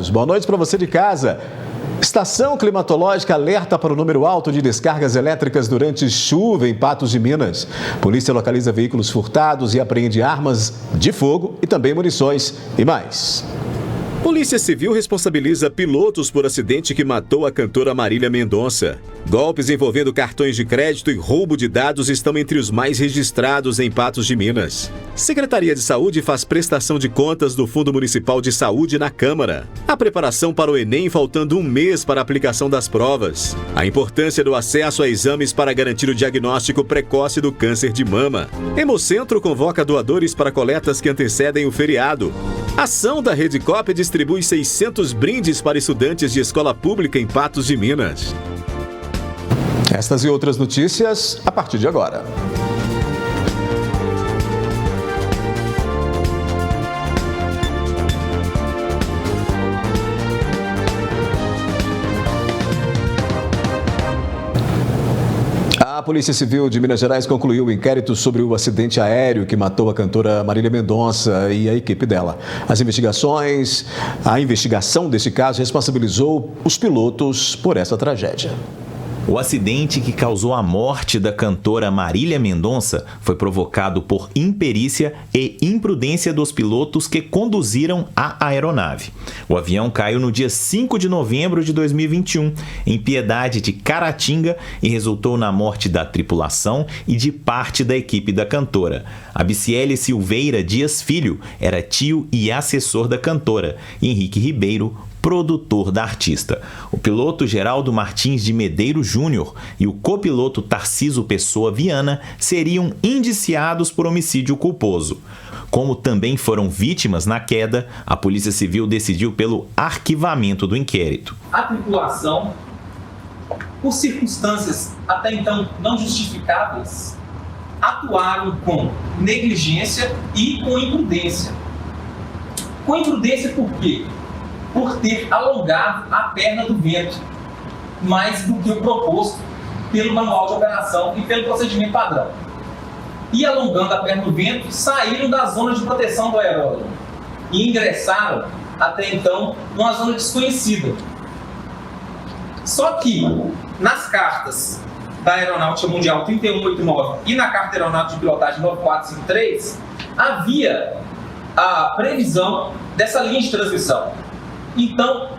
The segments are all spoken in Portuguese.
Carlos. Boa noite para você de casa. Estação climatológica alerta para o número alto de descargas elétricas durante chuva em Patos de Minas. Polícia localiza veículos furtados e apreende armas de fogo e também munições e mais. Polícia Civil responsabiliza pilotos por acidente que matou a cantora Marília Mendonça. Golpes envolvendo cartões de crédito e roubo de dados estão entre os mais registrados em Patos de Minas. Secretaria de Saúde faz prestação de contas do Fundo Municipal de Saúde na Câmara. A preparação para o Enem faltando um mês para a aplicação das provas. A importância do acesso a exames para garantir o diagnóstico precoce do câncer de mama. Hemocentro convoca doadores para coletas que antecedem o feriado. Ação da Redicop distribui 600 brindes para estudantes de escola pública em Patos de Minas. Estas e outras notícias a partir de agora. A Polícia Civil de Minas Gerais concluiu o inquérito sobre o acidente aéreo que matou a cantora Marília Mendonça e a equipe dela. A investigação desse caso responsabilizou os pilotos por essa tragédia. O acidente que causou a morte da cantora Marília Mendonça foi provocado por imperícia e imprudência dos pilotos que conduziram a aeronave. O avião caiu no dia 5 de novembro de 2021, em Piedade de Caratinga, e resultou na morte da tripulação e de parte da equipe da cantora. Abiciele Silveira Dias Filho era tio e assessor da cantora, e Henrique Ribeiro, produtor da artista. O piloto Geraldo Martins de Medeiros Júnior e o copiloto Tarciso Pessoa Viana seriam indiciados por homicídio culposo. Como também foram vítimas na queda, a Polícia Civil decidiu pelo arquivamento do inquérito. A tripulação, por circunstâncias até então não justificáveis, atuaram com negligência e com imprudência. Com imprudência por quê? Por ter alongado a perna do vento, mais do que o proposto pelo manual de operação e pelo procedimento padrão. E alongando a perna do vento, saíram da zona de proteção do aeródromo e ingressaram, até então, numa zona desconhecida. Só que, nas cartas da Aeronáutica Mundial 3189 e na Carta Aeronáutica de Pilotagem 9453, havia a previsão dessa linha de transmissão. Então,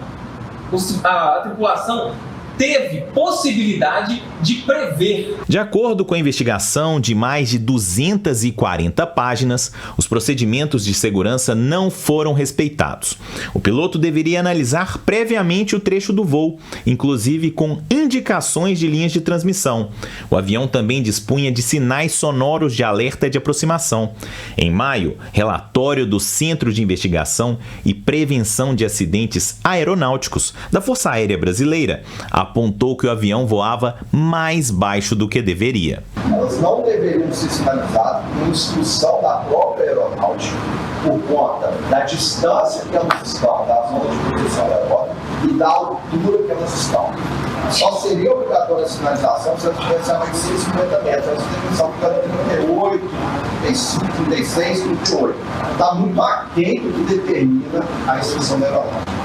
a tripulação teve possibilidade de prever. De acordo com a investigação de mais de 240 páginas, os procedimentos de segurança não foram respeitados. O piloto deveria analisar previamente o trecho do voo, inclusive com indicações de linhas de transmissão. O avião também dispunha de sinais sonoros de alerta de aproximação. Em maio, relatório do Centro de Investigação e Prevenção de Acidentes Aeronáuticos da Força Aérea Brasileira apontou que o avião voava mais baixo do que deveria. Elas não deveriam ser sinalizadas com instrução da própria aeronáutica por conta da distância que elas estão da zona de proteção da aeronáutica e da altura que elas estão. Só seria obrigatória a sinalização se elas tivessem a mais de 150 metros. Elas têm que cada 38, 35, 36, 38. Está muito aquém do que determina a instrução da aeronáutica.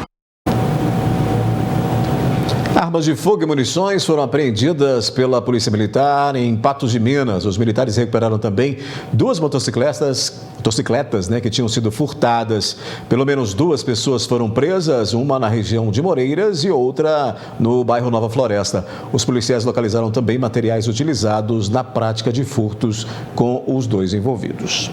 Armas de fogo e munições foram apreendidas pela Polícia Militar em Patos de Minas. Os militares recuperaram também duas motocicletas, que tinham sido furtadas. Pelo menos duas pessoas foram presas, uma na região de Moreiras e outra no bairro Nova Floresta. Os policiais localizaram também materiais utilizados na prática de furtos com os dois envolvidos.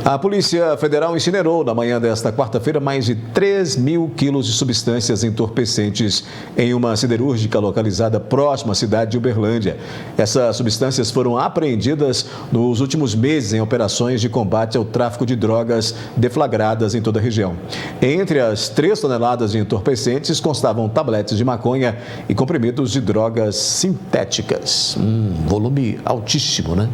A Polícia Federal incinerou na manhã desta quarta-feira mais de 3 mil quilos de substâncias entorpecentes em uma siderúrgica localizada próxima à cidade de Uberlândia. Essas substâncias foram apreendidas nos últimos meses em operações de combate ao tráfico de drogas deflagradas em toda a região. Entre as 3 toneladas de entorpecentes constavam tabletes de maconha e comprimidos de drogas sintéticas. Volume altíssimo, né?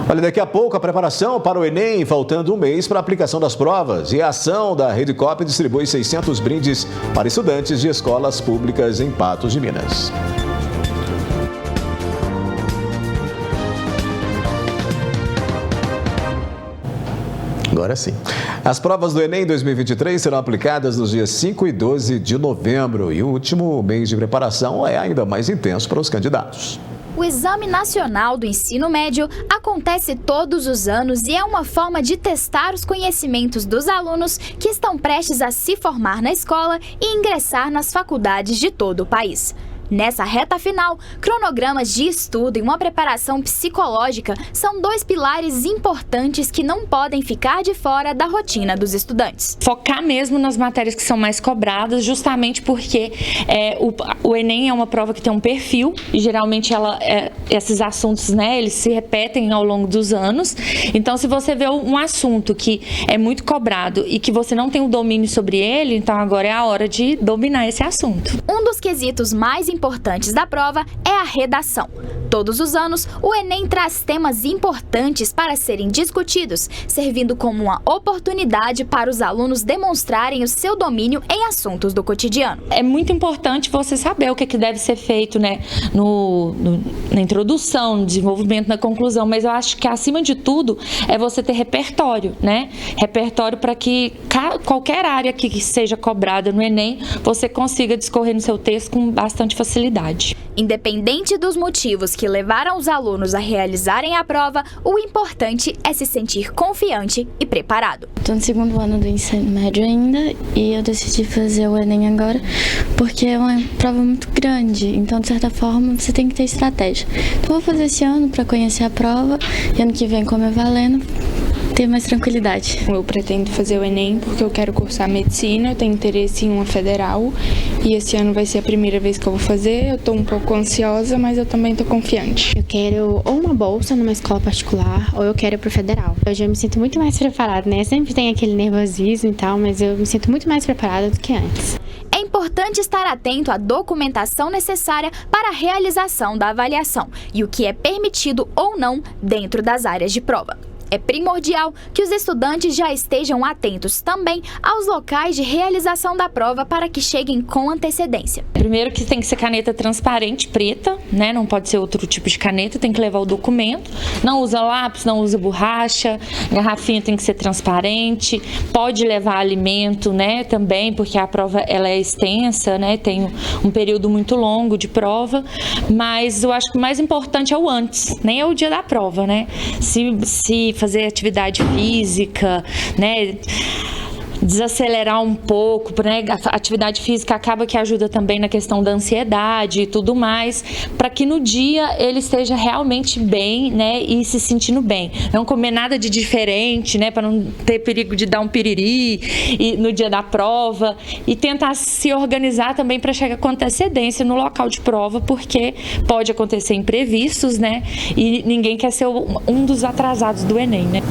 Olha, daqui a pouco a preparação para o Enem, faltando um mês para a aplicação das provas. E a ação da Redicop distribui 600 brindes para estudantes de escolas públicas em Patos de Minas. Agora sim. As provas do Enem 2023 serão aplicadas nos dias 5 e 12 de novembro e o último mês de preparação é ainda mais intenso para os candidatos. O Exame Nacional do Ensino Médio acontece todos os anos e é uma forma de testar os conhecimentos dos alunos que estão prestes a se formar na escola e ingressar nas faculdades de todo o país. Nessa reta final, cronogramas de estudo e uma preparação psicológica são dois pilares importantes que não podem ficar de fora da rotina dos estudantes. Focar mesmo nas matérias que são mais cobradas, justamente porque o Enem é uma prova que tem um perfil e geralmente esses assuntos, né, eles se repetem ao longo dos anos. Então, se você vê um assunto que é muito cobrado e que você não tem o domínio sobre ele, então agora é a hora de dominar esse assunto. Um dos quesitos mais importantes da prova é a redação. Todos os anos, o Enem traz temas importantes para serem discutidos, servindo como uma oportunidade para os alunos demonstrarem o seu domínio em assuntos do cotidiano. É muito importante você saber o que deve ser feito, né, na introdução, no desenvolvimento, na conclusão, mas eu acho que acima de tudo é você ter repertório, né? Repertório para que qualquer área que seja cobrada no Enem, você consiga discorrer no seu texto com bastante facilidade. Independente dos motivos que levaram os alunos a realizarem a prova, o importante é se sentir confiante e preparado. Estou no segundo ano do ensino médio ainda e eu decidi fazer o Enem agora porque é uma prova muito grande, então de certa forma você tem que ter estratégia. Então vou fazer esse ano para conhecer a prova e ano que vem, como é valendo, ter mais tranquilidade. Eu pretendo fazer o Enem porque eu quero cursar medicina, eu tenho interesse em uma federal e esse ano vai ser a primeira vez que eu vou fazer. Eu estou um pouco ansiosa, mas eu também estou confiante. Eu quero ou uma bolsa numa escola particular ou eu quero ir pro federal. Hoje eu me sinto muito mais preparada, né? Sempre tem aquele nervosismo e tal, mas eu me sinto muito mais preparada do que antes. É importante estar atento à documentação necessária para a realização da avaliação e o que é permitido ou não dentro das áreas de prova. É primordial que os estudantes já estejam atentos também aos locais de realização da prova para que cheguem com antecedência. Primeiro que tem que ser caneta transparente, preta, né? Não pode ser outro tipo de caneta, tem que levar o documento. Não usa lápis, não usa borracha, garrafinha tem que ser transparente, pode levar alimento, né? Também, porque a prova ela é extensa, né? Tem um período muito longo de prova, mas eu acho que o mais importante é o antes, nem é o dia da prova, né? Se fazer atividade física, né? Desacelerar um pouco, né? A atividade física acaba que ajuda também na questão da ansiedade e tudo mais, para que no dia ele esteja realmente bem, né? E se sentindo bem. Não comer nada de diferente, né? Para não ter perigo de dar um piriri no dia da prova e tentar se organizar também para chegar com antecedência no local de prova, porque pode acontecer imprevistos, né? E ninguém quer ser um dos atrasados do Enem, né?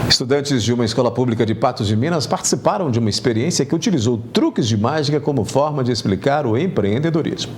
Estudantes de uma escola pública de Patos de Minas participaram de uma experiência que utilizou truques de mágica como forma de explicar o empreendedorismo.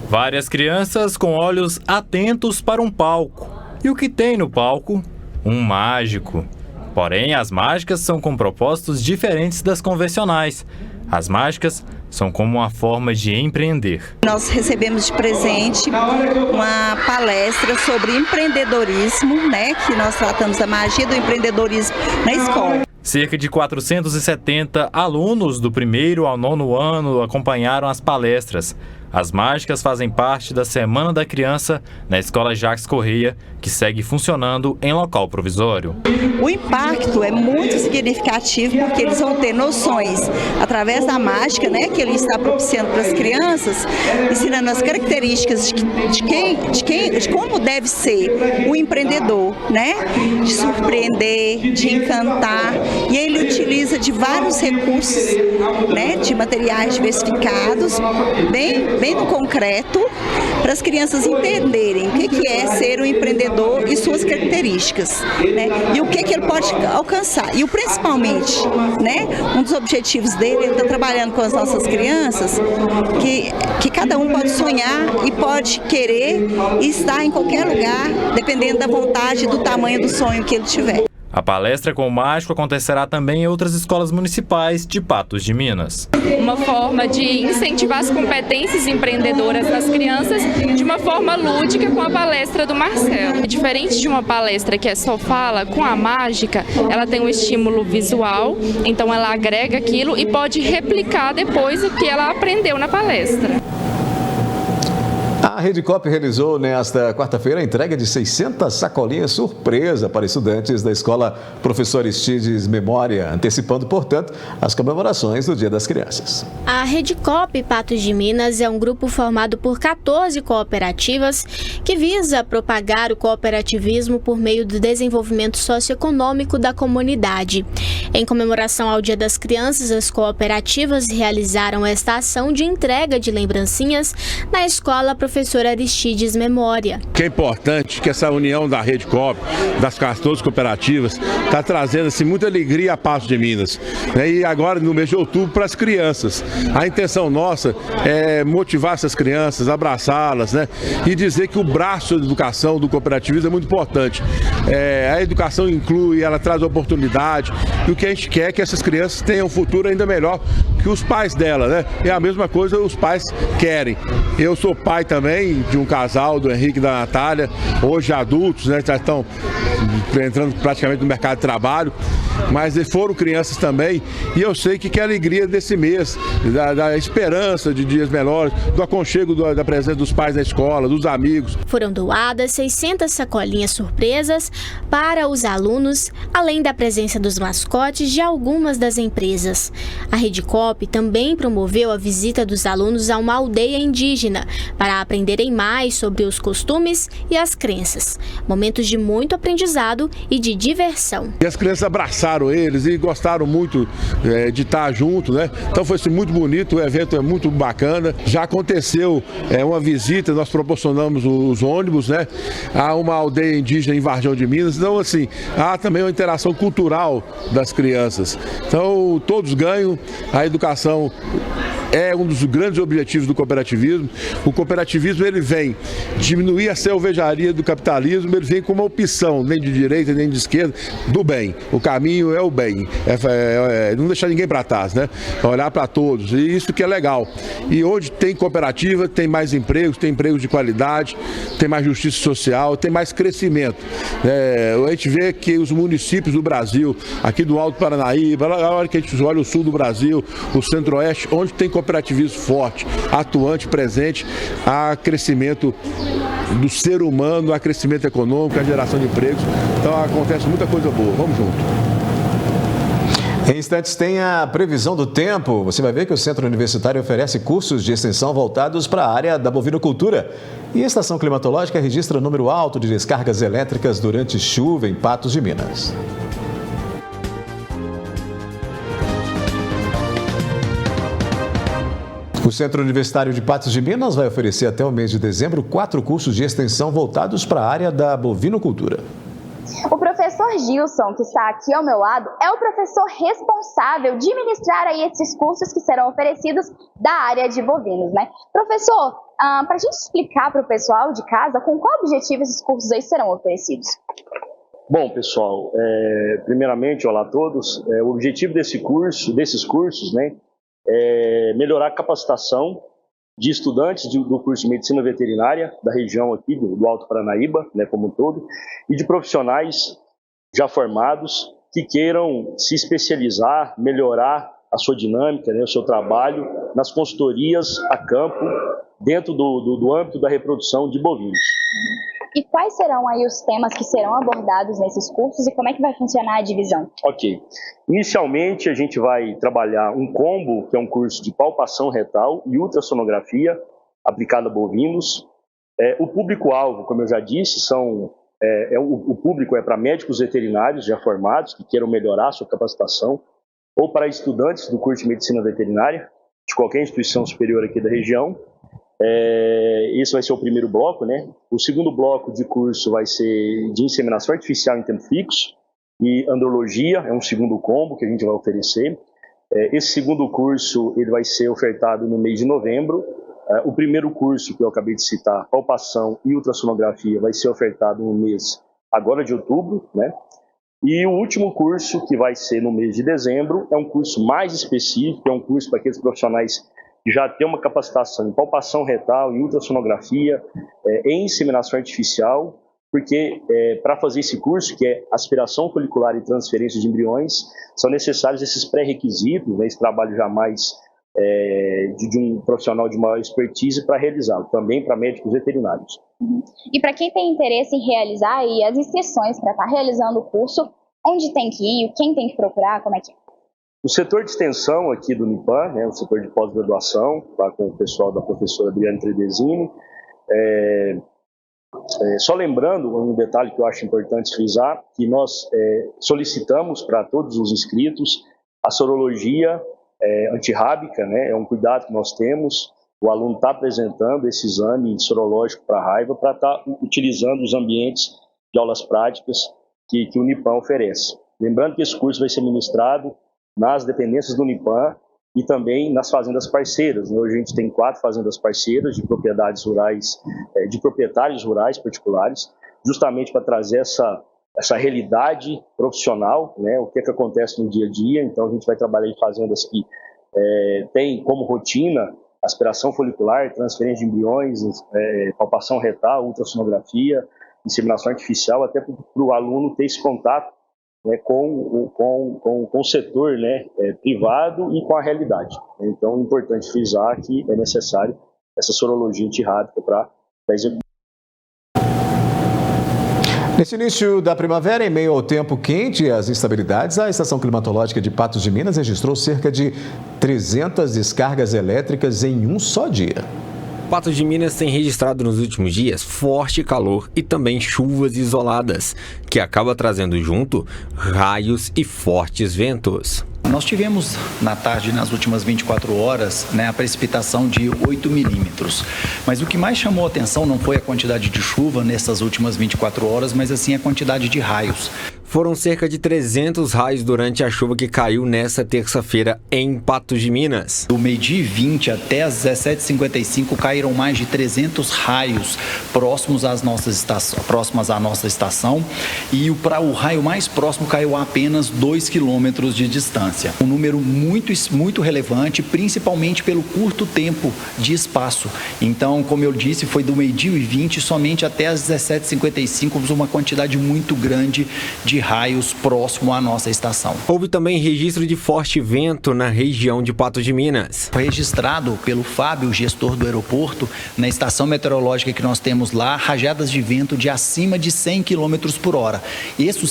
Várias crianças com olhos atentos para um palco. E o que tem no palco? Um mágico. Porém, as mágicas são com propósitos diferentes das convencionais. As mágicas são como uma forma de empreender. Nós recebemos de presente uma palestra sobre empreendedorismo, né? Que nós tratamos da magia do empreendedorismo na escola. Cerca de 470 alunos do 1º ao 9º ano acompanharam as palestras. As mágicas fazem parte da Semana da Criança na Escola Jacques Correia, que segue funcionando em local provisório. O impacto é muito significativo porque eles vão ter noções através da mágica, né, que ele está propiciando para as crianças, ensinando as características de como deve ser o empreendedor, né, de surpreender, de encantar. E ele utiliza de vários recursos, né, de materiais diversificados, bem no concreto, para as crianças entenderem o que é ser um empreendedor e suas características, né? E o que ele pode alcançar. E principalmente, né, um dos objetivos dele, ele está trabalhando com as nossas crianças, que cada um pode sonhar e pode querer estar em qualquer lugar, dependendo da vontade e do tamanho do sonho que ele tiver. A palestra com o mágico acontecerá também em outras escolas municipais de Patos de Minas. Uma forma de incentivar as competências empreendedoras das crianças de uma forma lúdica com a palestra do Marcelo. Diferente de uma palestra que é só fala, com a mágica, ela tem um estímulo visual, então ela agrega aquilo e pode replicar depois o que ela aprendeu na palestra. A Redicop realizou nesta quarta-feira a entrega de 600 sacolinhas surpresa para estudantes da escola Professor Aristides Memória, antecipando, portanto, as comemorações do Dia das Crianças. A Redicop Patos de Minas é um grupo formado por 14 cooperativas que visa propagar o cooperativismo por meio do desenvolvimento socioeconômico da comunidade. Em comemoração ao Dia das Crianças, as cooperativas realizaram esta ação de entrega de lembrancinhas na escola Professor Aristides Memória. O que é importante que essa união da Redicop, das 14 cooperativas, está trazendo assim, muita alegria a Patos de Minas. E agora no mês de outubro para as crianças. A intenção nossa é motivar essas crianças, abraçá-las, né? E dizer que o braço da educação do cooperativismo é muito importante. A educação inclui, ela traz oportunidade, e o que a gente quer é que essas crianças tenham um futuro ainda melhor que os pais dela, né? É a mesma coisa os pais querem. Eu sou pai também de um casal, do Henrique e da Natália, hoje adultos, né? Já estão entrando praticamente no mercado de trabalho, mas foram crianças também, e eu sei que a alegria desse mês, da esperança de dias melhores, do aconchego da presença dos pais na escola, dos amigos. Foram doadas 600 sacolinhas surpresas para os alunos, além da presença dos mascotes de algumas das empresas. A Redicop também promoveu a visita dos alunos a uma aldeia indígena para aprenderem mais sobre os costumes e as crenças. Momentos de muito aprendizado e de diversão. E as crianças abraçaram eles e gostaram muito de estar junto, né? Então foi assim, muito bonito, o evento é muito bacana. Já aconteceu uma visita, nós proporcionamos os ônibus, né? A uma aldeia indígena em Varjão de Minas. Então assim, há também uma interação cultural das crianças. Então todos ganham, a educação é um dos grandes objetivos do cooperativismo. O cooperativismo ele vem diminuir a selvageria do capitalismo, ele vem com uma opção, nem de direita nem de esquerda, do bem. O caminho é o bem, não deixar ninguém para trás, né? Olhar para todos, e isso que é legal. E onde tem cooperativa, tem mais empregos, tem empregos de qualidade, tem mais justiça social, tem mais crescimento. A gente vê que os municípios do Brasil, aqui do Alto Paranaíba, a hora que a gente olha o sul do Brasil, o centro-oeste, onde tem cooperativismo forte, atuante, presente, há crescimento do ser humano, há crescimento econômico, há geração de empregos. Então acontece muita coisa boa. Vamos junto. Em instantes tem a previsão do tempo. Você vai ver que o Centro Universitário oferece cursos de extensão voltados para a área da bovinocultura. E a estação climatológica registra número alto de descargas elétricas durante chuva em Patos de Minas. O Centro Universitário de Patos de Minas vai oferecer até o mês de dezembro 4 cursos de extensão voltados para a área da bovinocultura. O professor Gilson, que está aqui ao meu lado, é o professor responsável de ministrar aí esses cursos que serão oferecidos da área de bovinos, né? Professor, para a gente explicar para o pessoal de casa com qual objetivo esses cursos aí serão oferecidos. Bom, pessoal, primeiramente, olá a todos. O objetivo desses cursos, né, é melhorar a capacitação de estudantes do curso de Medicina Veterinária da região aqui do Alto Paranaíba, né, como um todo, e de profissionais já formados que queiram se especializar, melhorar a sua dinâmica, né, o seu trabalho nas consultorias a campo dentro do âmbito da reprodução de bovinos. E quais serão aí os temas que serão abordados nesses cursos e como é que vai funcionar a divisão? Ok. Inicialmente, a gente vai trabalhar um combo, que é um curso de palpação retal e ultrassonografia aplicada a bovinos. O público-alvo, como eu já disse, o público é para médicos veterinários já formados, que queiram melhorar a sua capacitação, ou para estudantes do curso de Medicina Veterinária, de qualquer instituição superior aqui da região. Esse vai ser o primeiro bloco, né? O segundo bloco de curso vai ser de inseminação artificial em tempo fixo e andrologia, é um segundo combo que a gente vai oferecer. Esse segundo curso ele vai ser ofertado no mês de novembro. O primeiro curso que eu acabei de citar, palpação e ultrassonografia, vai ser ofertado no mês agora de outubro, né? E o último curso, que vai ser no mês de dezembro, é um curso mais específico, é um curso para aqueles profissionais que já têm uma capacitação em palpação retal, em ultrassonografia, em inseminação artificial, porque para fazer esse curso, que é aspiração folicular e transferência de embriões, são necessários esses pré-requisitos, né, esse trabalho já mais de um profissional de maior expertise para realizá-lo, também para médicos veterinários. E para quem tem interesse em realizar aí as inscrições para estar realizando o curso, onde tem que ir, quem tem que procurar, como é que é? O setor de extensão aqui do Unipan, né, o setor de pós-graduação, lá com o pessoal da professora Adriane Tredesini. Só lembrando um detalhe que eu acho importante frisar, que nós solicitamos para todos os inscritos a sorologia antirrábica, né, é um cuidado que nós temos. O aluno está apresentando esse exame sorológico para a raiva para estar utilizando os ambientes de aulas práticas que o Unipan oferece. Lembrando que esse curso vai ser ministrado nas dependências do Unipan e também nas fazendas parceiras. Hoje a gente tem 4 fazendas parceiras de propriedades rurais, de proprietários rurais particulares, justamente para trazer essa realidade profissional, né, o que acontece no dia a dia. Então a gente vai trabalhar em fazendas que têm como rotina aspiração folicular, transferência de embriões, palpação retal, ultrassonografia, inseminação artificial, até para o aluno ter esse contato, né, com o setor, né, privado e com a realidade. Então é importante frisar que é necessário essa sorologia antirrábica para executar. Nesse início da primavera, em meio ao tempo quente e às instabilidades, a Estação Climatológica de Patos de Minas registrou cerca de 300 descargas elétricas em um só dia. Patos de Minas tem registrado nos últimos dias forte calor e também chuvas isoladas, que acaba trazendo junto raios e fortes ventos. Nós tivemos na tarde, nas últimas 24 horas, a precipitação de 8 milímetros. Mas o que mais chamou a atenção não foi a quantidade de chuva nessas últimas 24 horas, mas assim a quantidade de raios. Foram cerca de 300 raios durante a chuva que caiu nesta terça-feira em Patos de Minas. Do meio-dia 20 até as 17h55 caíram mais de 300 raios próximos à nossa estação e o raio mais próximo caiu a apenas 2 quilômetros de distância. Um número muito relevante, principalmente pelo curto tempo de espaço. Então, como eu disse, foi do meio-dia 20 somente até as 17h55 uma quantidade muito grande de raios próximo à nossa estação. Houve também registro de forte vento na região de Patos de Minas. Foi registrado pelo Fábio, gestor do aeroporto, na estação meteorológica que nós temos lá, rajadas de vento de acima de 100 km por hora. Isso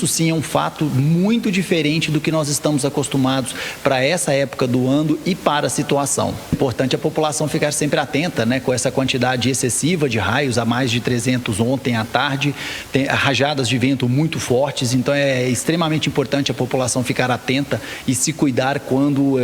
sim é um fato muito diferente do que nós estamos acostumados para essa época do ano e para a situação. É importante a população ficar sempre atenta, com essa quantidade excessiva de raios, a mais de 300 ontem à tarde, tem rajadas de vento muito fortes. Então é extremamente importante a população ficar atenta e se cuidar quando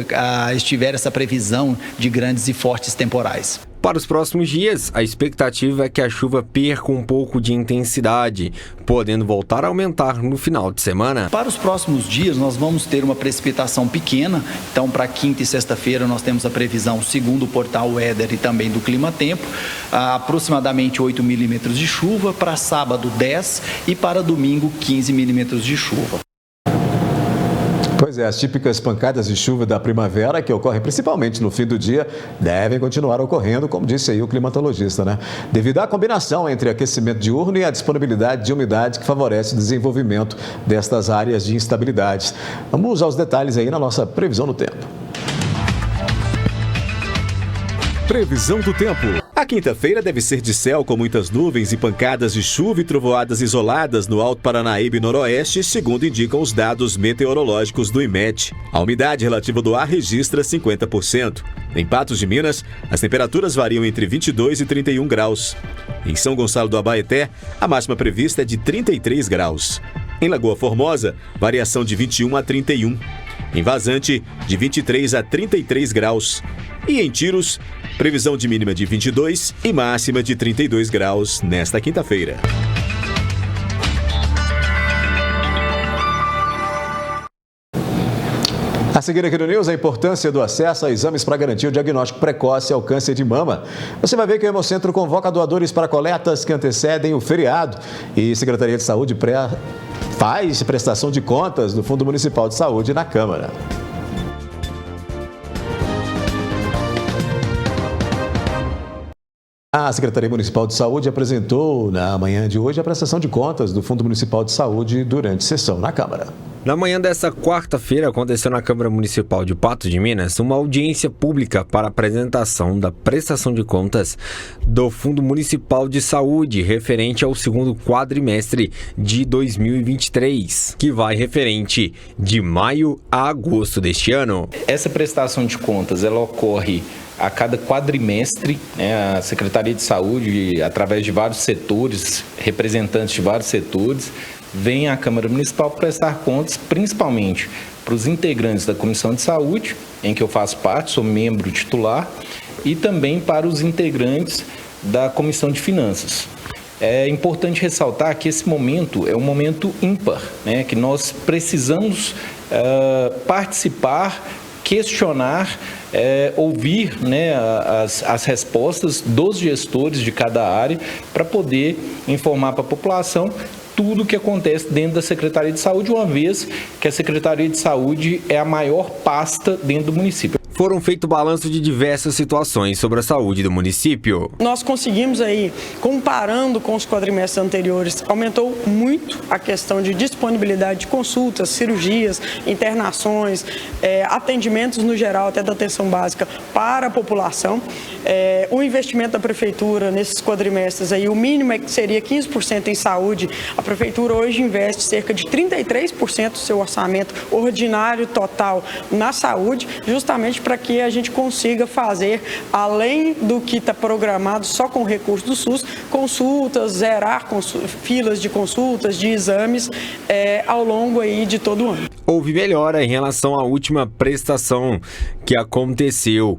estiver essa previsão de grandes e fortes temporais. Para os próximos dias, a expectativa é que a chuva perca um pouco de intensidade, podendo voltar a aumentar no final de semana. Para os próximos dias, nós vamos ter uma precipitação pequena. Então, para quinta e sexta-feira, nós temos a previsão, segundo o portal Weather e também do Clima Tempo, aproximadamente 8 milímetros de chuva, para sábado 10 e para domingo 15 milímetros de chuva. Pois é, as típicas pancadas de chuva da primavera, que ocorrem principalmente no fim do dia, devem continuar ocorrendo, como disse aí o climatologista, né? Devido à combinação entre aquecimento diurno e a disponibilidade de umidade que favorece o desenvolvimento destas áreas de instabilidades. Vamos aos detalhes aí na nossa previsão do tempo. Previsão do tempo. A quinta-feira deve ser de céu com muitas nuvens e pancadas de chuva e trovoadas isoladas no Alto Paranaíba e Noroeste, segundo indicam os dados meteorológicos do IMET. A umidade relativa do ar registra 50%. Em Patos de Minas, as temperaturas variam entre 22 e 31 graus. Em São Gonçalo do Abaeté, a máxima prevista é de 33 graus. Em Lagoa Formosa, variação de 21 a 31. Em Vazante, de 23 a 33 graus. E em Tiros, previsão de mínima de 22 e máxima de 32 graus nesta quinta-feira. A seguir aqui no News, a importância do acesso a exames para garantir o diagnóstico precoce ao câncer de mama. Você vai ver que o Hemocentro convoca doadores para coletas que antecedem o feriado. E a Secretaria de Saúde faz prestação de contas do Fundo Municipal de Saúde na Câmara. A Secretaria Municipal de Saúde apresentou na manhã de hoje a prestação de contas do Fundo Municipal de Saúde durante sessão na Câmara. Na manhã desta quarta-feira, aconteceu na Câmara Municipal de Patos de Minas uma audiência pública para apresentação da prestação de contas do Fundo Municipal de Saúde referente ao segundo quadrimestre de 2023, que vai referente de maio a agosto deste ano. Essa prestação de contas, ela ocorre a cada quadrimestre, né? A Secretaria de Saúde, através de vários setores, representantes de vários setores, vem à Câmara Municipal prestar contas, principalmente para os integrantes da Comissão de Saúde, em que eu faço parte, sou membro titular, e também para os integrantes da Comissão de Finanças. É importante ressaltar que esse momento é um momento ímpar, né? Que nós precisamos participar, questionar, ouvir, né, as respostas dos gestores de cada área para poder informar para a população tudo o que acontece dentro da Secretaria de Saúde, uma vez que a Secretaria de Saúde é a maior pasta dentro do município. Foram feitos balanço de diversas situações sobre a saúde do município. Nós conseguimos aí, comparando com os quadrimestres anteriores, aumentou muito a questão de disponibilidade de consultas, cirurgias, internações, atendimentos no geral, até da atenção básica para a população. O investimento da Prefeitura nesses quadrimestres, aí, o mínimo é que seria 15% em saúde. A Prefeitura hoje investe cerca de 33% do seu orçamento ordinário total na saúde, justamente para que a gente consiga fazer, além do que está programado só com recursos do SUS, consultas, zerar filas de consultas, de exames ao longo aí de todo o ano. Houve melhora em relação à última prestação que aconteceu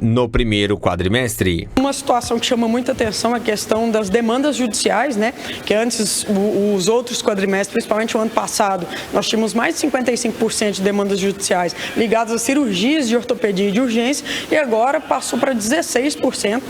no primeiro quadrimestre. Uma situação que chama muita atenção é a questão das demandas judiciais, né? Que antes, os outros quadrimestres, principalmente o ano passado, nós tínhamos mais de 55% de demandas judiciais ligadas a cirurgias de ortopedia e de urgência, e agora passou para 16%,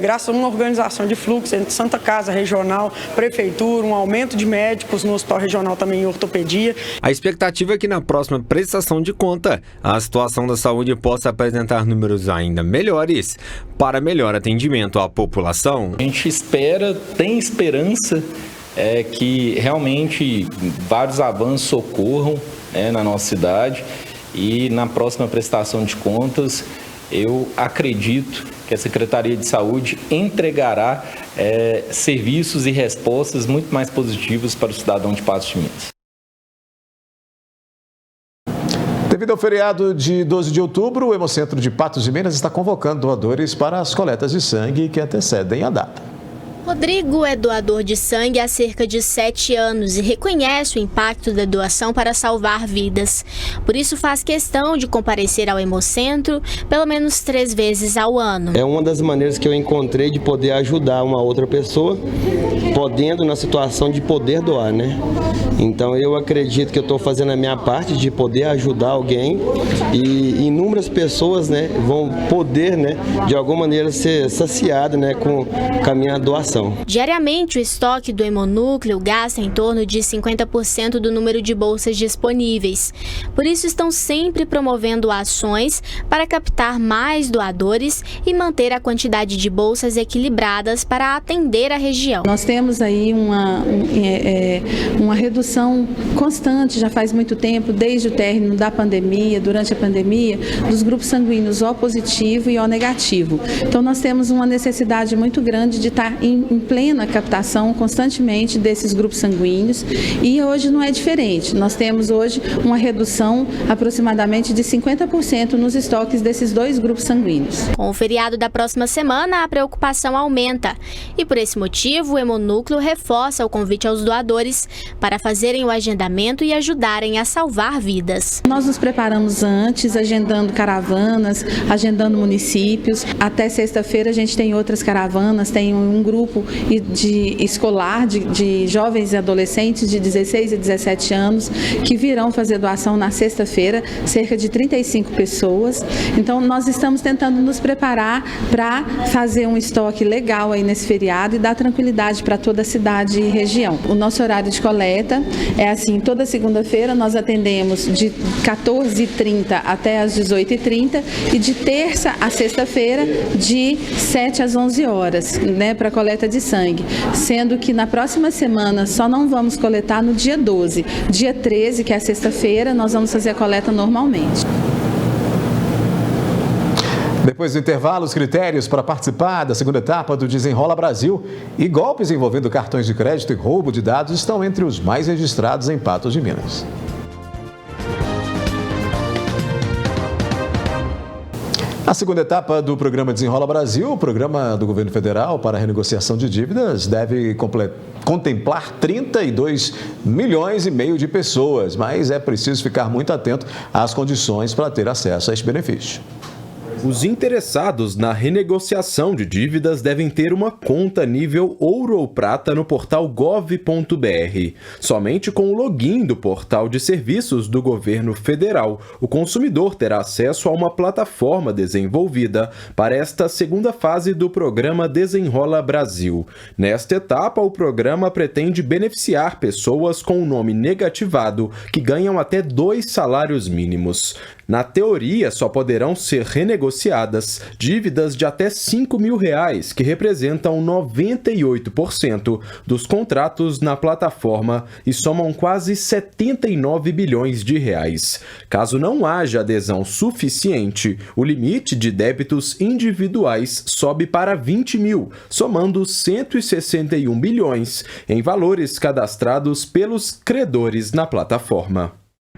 graças a uma organização de fluxo entre Santa Casa Regional, Prefeitura, um aumento de médicos no Hospital Regional também em ortopedia. A expectativa é que na próxima prestação de conta, a situação da saúde possa apresentar números ainda melhores para melhor atendimento à população. A gente tem esperança que realmente vários avanços ocorram, na nossa cidade, e na próxima prestação de contas eu acredito que a Secretaria de Saúde entregará serviços e respostas muito mais positivos para o cidadão de Patos de Minas. Devido ao feriado de 12 de outubro, o Hemocentro de Patos de Minas está convocando doadores para as coletas de sangue que antecedem a data. Rodrigo é doador de sangue há cerca de 7 anos e reconhece o impacto da doação para salvar vidas. Por isso faz questão de comparecer ao Hemocentro pelo menos 3 vezes ao ano. É uma das maneiras que eu encontrei de poder ajudar uma outra pessoa, podendo na situação de poder doar, né? Então eu acredito que eu estou fazendo a minha parte de poder ajudar alguém e inúmeras pessoas, né, vão poder, né, de alguma maneira ser saciadas, né, com a minha doação. Diariamente, o estoque do Hemonúcleo gasta em torno de 50% do número de bolsas disponíveis. Por isso, estão sempre promovendo ações para captar mais doadores e manter a quantidade de bolsas equilibradas para atender a região. Nós temos aí uma redução constante, já faz muito tempo, desde o término da pandemia, durante a pandemia, dos grupos sanguíneos O positivo e O negativo. Então, nós temos uma necessidade muito grande de estar em plena captação constantemente desses grupos sanguíneos, e hoje não é diferente. Nós temos hoje uma redução aproximadamente de 50% nos estoques desses 2 grupos sanguíneos. Com o feriado da próxima semana, a preocupação aumenta e por esse motivo o Hemonúcleo reforça o convite aos doadores para fazerem o agendamento e ajudarem a salvar vidas. Nós nos preparamos antes, agendando caravanas, agendando municípios. Até sexta-feira a gente tem outras caravanas, tem um grupo grupo escolar de jovens e adolescentes de 16 e 17 anos que virão fazer doação na sexta-feira, cerca de 35 pessoas. Então, nós estamos tentando nos preparar para fazer um estoque legal aí nesse feriado e dar tranquilidade para toda a cidade e região. O nosso horário de coleta é assim, toda segunda-feira nós atendemos de 14h30 até às 18h30 e de terça a sexta-feira de 7 às 11 horas, né, para coleta de sangue. Sendo que na próxima semana só não vamos coletar no dia 12. Dia 13, que é a sexta-feira, nós vamos fazer a coleta normalmente. Depois do intervalo, os critérios para participar da segunda etapa do Desenrola Brasil e golpes envolvendo cartões de crédito e roubo de dados estão entre os mais registrados em Patos de Minas. A segunda etapa do programa Desenrola Brasil, o programa do governo federal para a renegociação de dívidas, deve contemplar 32,5 milhões de pessoas, mas é preciso ficar muito atento às condições para ter acesso a este benefício. Os interessados na renegociação de dívidas devem ter uma conta nível ouro ou prata no portal gov.br. Somente com o login do portal de serviços do governo federal, o consumidor terá acesso a uma plataforma desenvolvida para esta segunda fase do programa Desenrola Brasil. Nesta etapa, o programa pretende beneficiar pessoas com o nome negativado que ganham até 2 salários mínimos. Na teoria, só poderão ser renegociadas dívidas de até R$5 mil, que representam 98% dos contratos na plataforma e somam quase 79 bilhões de reais. Caso não haja adesão suficiente, o limite de débitos individuais sobe para 20 mil, somando 161 bilhões em valores cadastrados pelos credores na plataforma.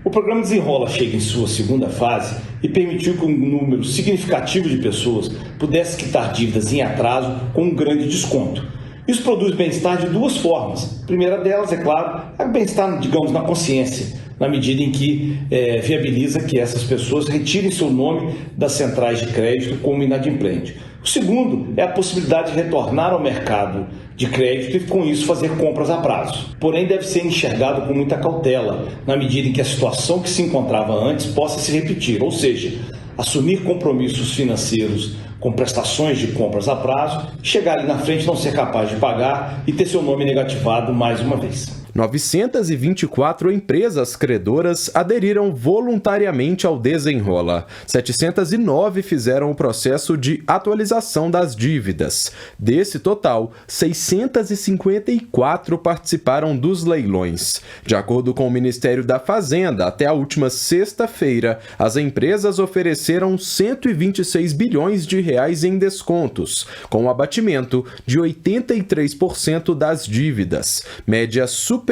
O programa Desenrola chega em sua segunda fase e permitiu que um número significativo de pessoas pudesse quitar dívidas em atraso com um grande desconto. Isso produz bem-estar de duas formas. A primeira delas, é claro, é bem-estar, digamos, na consciência, na medida em que viabiliza que essas pessoas retirem seu nome das centrais de crédito como inadimplente. O segundo é a possibilidade de retornar ao mercado de crédito e, com isso, fazer compras a prazo. Porém, deve ser enxergado com muita cautela, na medida em que a situação que se encontrava antes possa se repetir, ou seja, assumir compromissos financeiros com prestações de compras a prazo, chegar ali na frente, não ser capaz de pagar e ter seu nome negativado mais uma vez. 924 empresas credoras aderiram voluntariamente ao Desenrola. 709 fizeram o processo de atualização das dívidas. Desse total, 654 participaram dos leilões. De acordo com o Ministério da Fazenda, até a última sexta-feira, as empresas ofereceram 126 bilhões de reais em descontos, com o abatimento de 83% das dívidas, média superior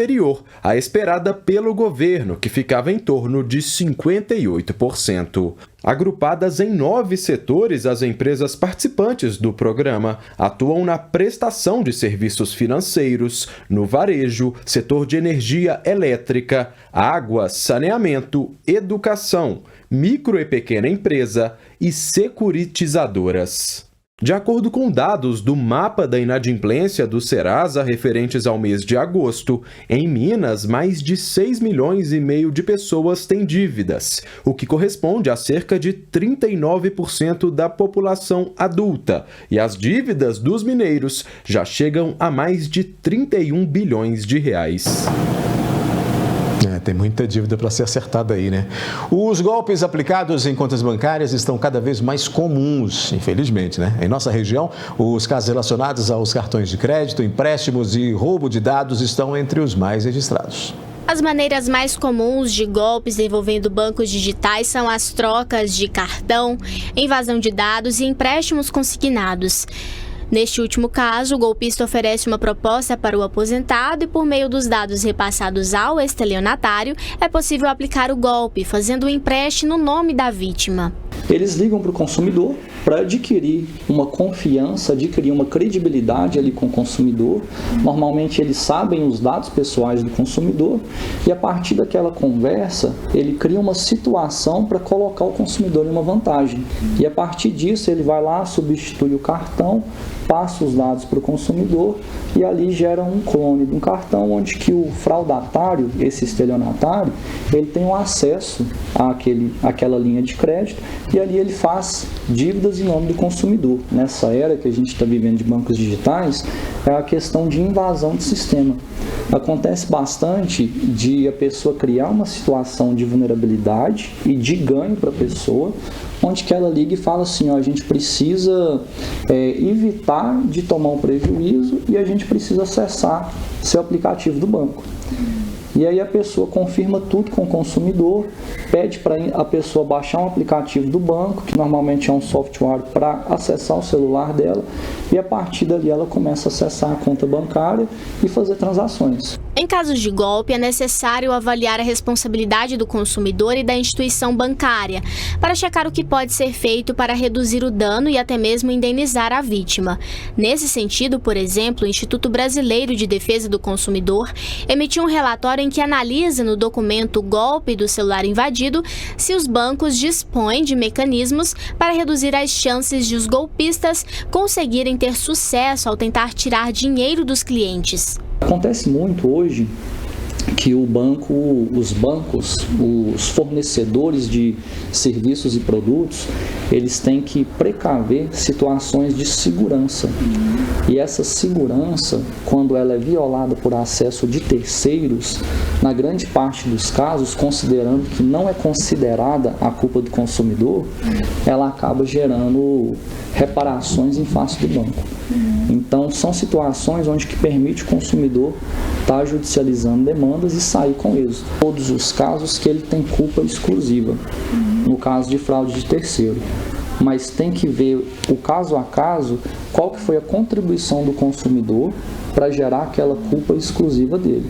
à esperada pelo governo, que ficava em torno de 58%. Agrupadas em 9 setores, as empresas participantes do programa atuam na prestação de serviços financeiros, no varejo, setor de energia elétrica, água, saneamento, educação, micro e pequena empresa e securitizadoras. De acordo com dados do Mapa da Inadimplência do Serasa referentes ao mês de agosto, em Minas, mais de 6,5 milhões de pessoas têm dívidas, o que corresponde a cerca de 39% da população adulta, e as dívidas dos mineiros já chegam a mais de 31 bilhões de reais. Tem muita dívida para ser acertada aí, né? Os golpes aplicados em contas bancárias estão cada vez mais comuns, infelizmente, né? Em nossa região, os casos relacionados aos cartões de crédito, empréstimos e roubo de dados estão entre os mais registrados. As maneiras mais comuns de golpes envolvendo bancos digitais são as trocas de cartão, invasão de dados e empréstimos consignados. Neste último caso, o golpista oferece uma proposta para o aposentado e, por meio dos dados repassados ao estelionatário, é possível aplicar o golpe, fazendo um empréstimo no nome da vítima. Eles ligam para o consumidor para adquirir uma confiança, adquirir uma credibilidade ali com o consumidor. Normalmente eles sabem os dados pessoais do consumidor e a partir daquela conversa ele cria uma situação para colocar o consumidor em uma vantagem. E a partir disso ele vai lá, substitui o cartão, passa os dados para o consumidor e ali gera um clone de um cartão onde que o fraudatário, esse estelionatário, ele tem um acesso àquela linha de crédito e ali ele faz dívidas em nome do consumidor. Nessa era que a gente está vivendo de bancos digitais, é a questão de invasão de sistema. Acontece bastante de a pessoa criar uma situação de vulnerabilidade e de ganho para a pessoa, onde que ela liga e fala assim, ó, a gente precisa evitar de tomar um prejuízo e a gente precisa acessar seu aplicativo do banco. E aí a pessoa confirma tudo com o consumidor, pede para a pessoa baixar um aplicativo do banco, que normalmente é um software para acessar o celular dela, e a partir dali ela começa a acessar a conta bancária e fazer transações. Em casos de golpe, é necessário avaliar a responsabilidade do consumidor e da instituição bancária, para checar o que pode ser feito para reduzir o dano e até mesmo indenizar a vítima. Nesse sentido, por exemplo, o Instituto Brasileiro de Defesa do Consumidor emitiu um relatório em que analisa no documento Golpe do Celular Invadido se os bancos dispõem de mecanismos para reduzir as chances de os golpistas conseguirem ter sucesso ao tentar tirar dinheiro dos clientes. Acontece muito hoje que os bancos, os fornecedores de serviços e produtos, eles têm que precaver situações de segurança. E essa segurança, quando ela é violada por acesso de terceiros, na grande parte dos casos, considerando que não é considerada a culpa do consumidor, ela acaba gerando reparações em face do banco. Então, são situações onde que permite o consumidor estar judicializando demandas e sair com êxito. Todos os casos que ele tem culpa exclusiva, no caso de fraude de terceiro. Mas tem que ver o caso a caso, qual que foi a contribuição do consumidor para gerar aquela culpa exclusiva dele.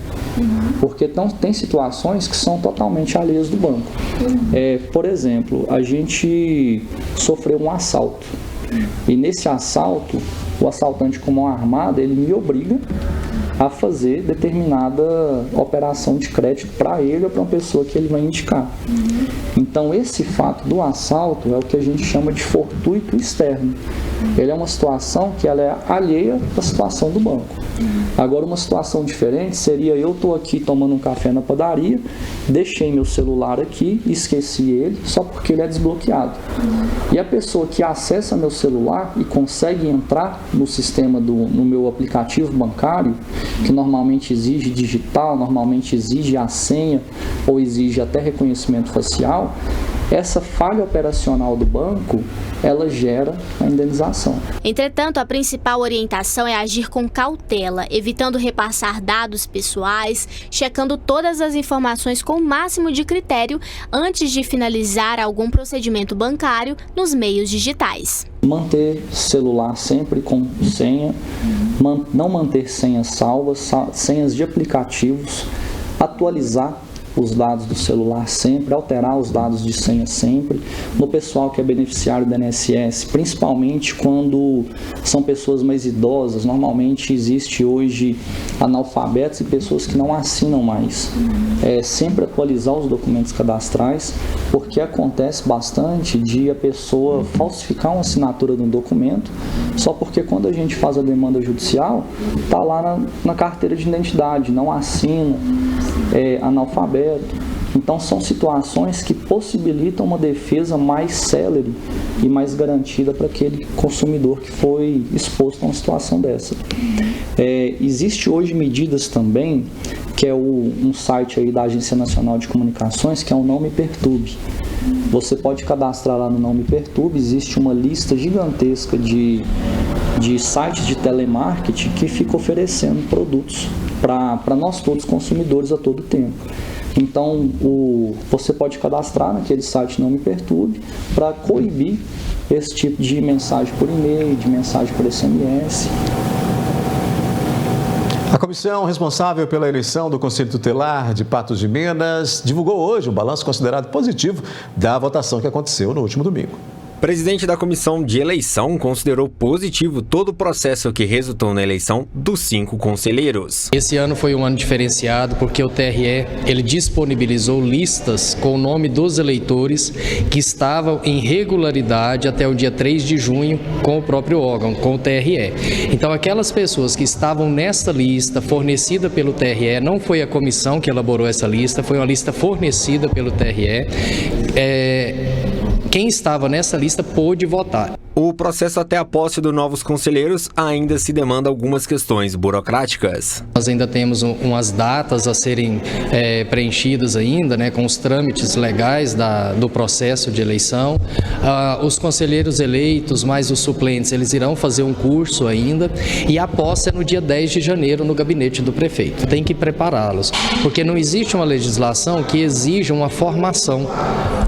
Porque tem situações que são totalmente alheias do banco. Por exemplo, a gente sofreu um assalto. E nesse assalto, o assaltante com mão armada, ele me obriga a fazer determinada operação de crédito para ele ou para uma pessoa que ele vai indicar. Então, esse fato do assalto é o que a gente chama de fortuito externo. Ele é uma situação que ela é alheia da situação do banco. Agora, uma situação diferente seria eu estou aqui tomando um café na padaria, deixei meu celular aqui, esqueci ele, só porque ele é desbloqueado. E a pessoa que acessa meu celular e consegue entrar no sistema no meu aplicativo bancário, que normalmente exige digital, normalmente exige a senha ou exige até reconhecimento facial, essa falha operacional do banco, ela gera a indenização. Entretanto, a principal orientação é agir com cautela, evitando repassar dados pessoais, checando todas as informações com o máximo de critério antes de finalizar algum procedimento bancário nos meios digitais. Manter celular sempre com senha, não manter senhas salvas, senhas de aplicativos, atualizar os dados do celular sempre, alterar os dados de senha sempre. No pessoal que é beneficiário do INSS, principalmente quando são pessoas mais idosas, normalmente existe hoje analfabetos e pessoas que não assinam mais. Sempre atualizar os documentos cadastrais, porque acontece bastante de a pessoa falsificar uma assinatura de um documento, só porque quando a gente faz a demanda judicial, está lá na carteira de identidade, não assina, analfabeto. Então são situações que possibilitam uma defesa mais célere e mais garantida para aquele consumidor que foi exposto a uma situação dessa. Existe hoje medidas também, que é um site aí da Agência Nacional de Comunicações, que é o Não Me Perturbe. Você pode cadastrar lá no Não Me Perturbe, existe uma lista gigantesca de sites de telemarketing que fica oferecendo produtos para nós todos consumidores a todo tempo. Então, você pode cadastrar naquele site Não Me Perturbe para coibir esse tipo de mensagem por e-mail, de mensagem por SMS. A comissão responsável pela eleição do Conselho Tutelar de Patos de Minas divulgou hoje um balanço considerado positivo da votação que aconteceu no último domingo. O presidente da comissão de eleição considerou positivo todo o processo que resultou na eleição dos 5 conselheiros. Esse ano foi um ano diferenciado porque o TRE ele disponibilizou listas com o nome dos eleitores que estavam em regularidade até o dia 3 de junho com o próprio órgão, com o TRE. Então aquelas pessoas que estavam nesta lista fornecida pelo TRE, não foi a comissão que elaborou essa lista, foi uma lista fornecida pelo TRE. Quem estava nessa lista pôde votar. O processo até a posse dos novos conselheiros ainda se demanda algumas questões burocráticas. Nós ainda temos umas datas a serem preenchidas ainda, né, com os trâmites legais do processo de eleição. Os conselheiros eleitos, mais os suplentes, eles irão fazer um curso ainda e a posse é no dia 10 de janeiro no gabinete do prefeito. Tem que prepará-los, porque não existe uma legislação que exija uma formação,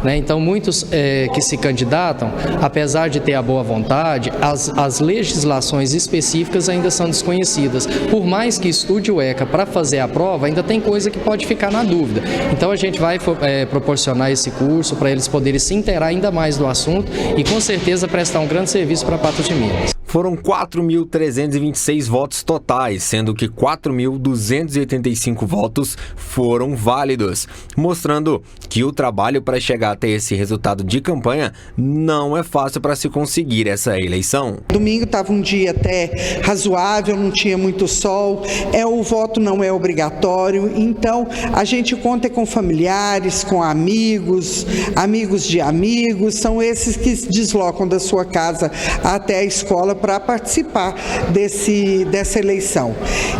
né? Então muitos que se candidatam, apesar de ter a boa vontade, as legislações específicas ainda são desconhecidas. Por mais que estude o ECA para fazer a prova, ainda tem coisa que pode ficar na dúvida. Então a gente vai proporcionar esse curso para eles poderem se inteirar ainda mais do assunto e com certeza prestar um grande serviço para Patos de Minas. Foram 4.326 votos totais, sendo que 4.285 votos foram válidos, mostrando que o trabalho para chegar até esse resultado de campanha não é fácil para se conseguir essa eleição. Domingo estava um dia até razoável, não tinha muito sol, o voto não é obrigatório, então a gente conta com familiares, com amigos, amigos de amigos, são esses que se deslocam da sua casa até a escola para participar dessa eleição.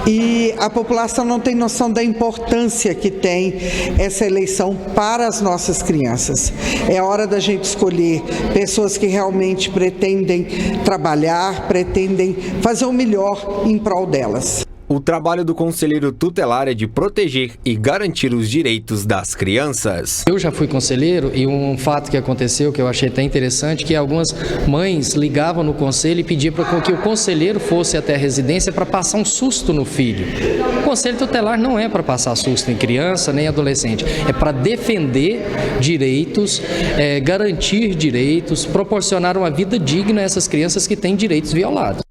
E a população não tem noção da importância que tem essa eleição para as nossas crianças. É hora da gente escolher pessoas que realmente pretendem trabalhar, pretendem fazer o melhor em prol delas. O trabalho do conselheiro tutelar é de proteger e garantir os direitos das crianças. Eu já fui conselheiro e um fato que aconteceu que eu achei até interessante, que algumas mães ligavam no conselho e pediam para que o conselheiro fosse até a residência para passar um susto no filho. O conselho tutelar não é para passar susto em criança nem adolescente, é para defender direitos, garantir direitos, proporcionar uma vida digna a essas crianças que têm direitos violados.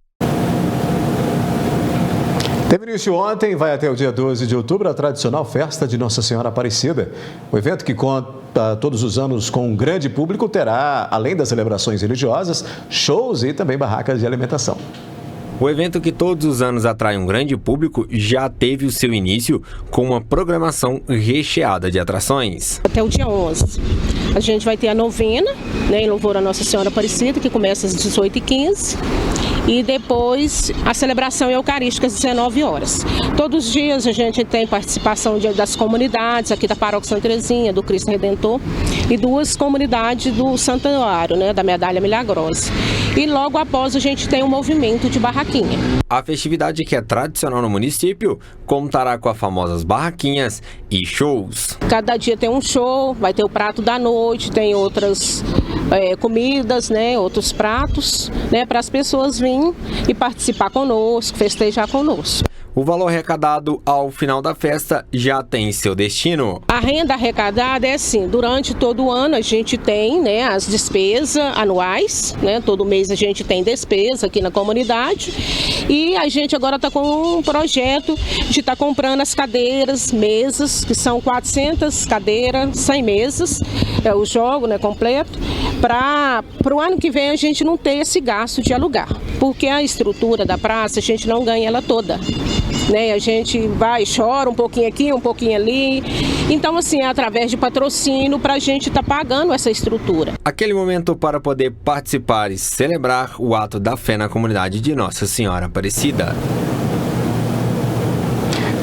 Teve início ontem, vai até o dia 12 de outubro, a tradicional festa de Nossa Senhora Aparecida. O evento, que conta todos os anos com um grande público, terá, além das celebrações religiosas, shows e também barracas de alimentação. O evento, que todos os anos atrai um grande público, já teve o seu início com uma programação recheada de atrações. Até o dia 11. A gente vai ter a novena, em louvor a Nossa Senhora Aparecida, que começa às 18h15. E depois a celebração eucarística às 19 horas. Todos os dias a gente tem participação das comunidades, aqui da Paróquia Santa Terezinha, do Cristo Redentor, e 2 comunidades do Santuário, da Medalha Milagrosa. E logo após a gente tem um movimento de barraquinha. A festividade, que é tradicional no município, contará com as famosas barraquinhas e shows. Cada dia tem um show, vai ter o prato da noite, tem outras comidas, outros pratos, para as pessoas virem e participar conosco, festejar conosco. O valor arrecadado ao final da festa já tem seu destino. A renda arrecadada é assim, durante todo o ano a gente tem as despesas anuais, todo mês a gente tem despesa aqui na comunidade e a gente agora está com um projeto de estar comprando as cadeiras, mesas, que são 400 cadeiras, 100 mesas, o jogo completo, para o ano que vem a gente não ter esse gasto de alugar, porque a estrutura da praça a gente não ganha ela toda. A gente vai, chora um pouquinho aqui, um pouquinho ali. Então, assim, é através de patrocínio para a gente estar pagando essa estrutura. Aquele momento para poder participar e celebrar o ato da fé na comunidade de Nossa Senhora Aparecida.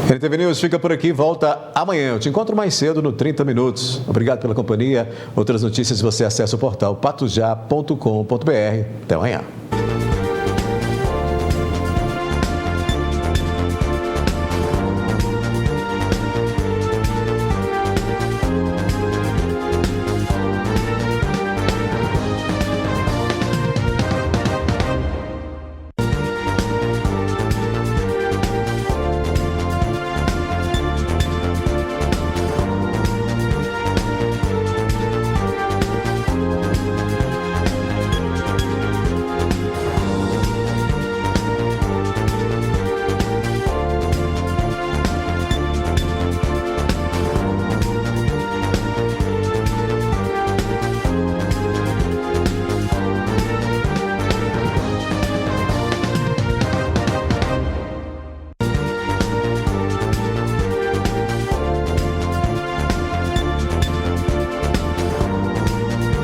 NTV News fica por aqui, volta amanhã. Eu te encontro mais cedo no 30 Minutos. Obrigado pela companhia. Outras notícias você acessa o portal patosjá.com.br. Até amanhã.